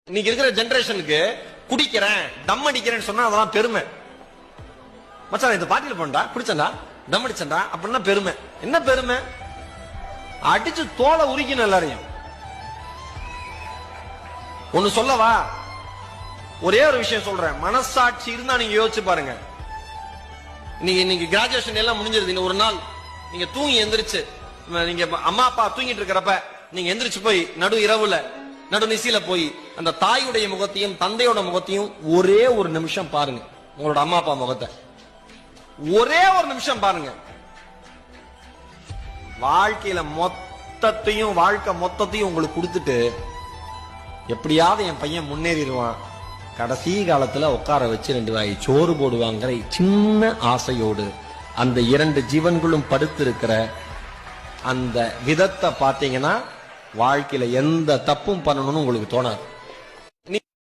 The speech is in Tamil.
இன்னைக்கு இருக்கிற ஜெனரேஷனுக்கு குடிக்கிறேன் டம் அடிக்கிறேன்னு சொன்னா அதெல்லாம் பெருமை. மச்சான் இந்த பாட்டில போண்டா குடிச்சண்டா டம் அடிச்சண்டா அப்படின்னா பெருமை. என்ன பெருமை? அடிச்சு தோலை உரிக்கணும் எல்லாரையும். ஒண்ணு சொல்லவா, ஒரே ஒரு விஷயம் சொல்றேன், மனசாட்சி இருந்தா நீங்க யோசிச்சு பாருங்க. இன்னைக்கு கிராஜுவேஷன் எல்லாம் முடிஞ்சிருது. ஒரு நாள் நீங்க தூங்கி எந்திரிச்சு, நீங்க அம்மா அப்பா தூங்கிட்டு இருக்கிறப்ப நீங்க எந்திரிச்சு போய் நடு இரவுல நடுநிசையில போய் அந்த தாயுடைய முகத்தையும் தந்தையோட முகத்தையும் ஒரே ஒரு நிமிஷம் பாருங்க. உங்களோட அம்மா அப்பா முகத்தை ஒரே ஒரு நிமிஷம் பாருங்க. வாழ்க்கையில மொத்தத்தையும் வாழ்க்கை மொத்தத்தையும் உங்களுக்கு கொடுத்துட்டு எப்படியாவது என் பையன் முன்னேறிடுவான், கடைசி காலத்துல உட்கார வச்சு 2 வாய் சோறு போடுவாங்கிற சின்ன ஆசையோடு அந்த 2 ஜீவன்களும் படுத்திருக்கிற அந்த விதத்தை பார்த்தீங்கன்னா வாழ்க்கையில எந்த தப்பும் பண்ணணும்னு உங்களுக்கு தோணாது.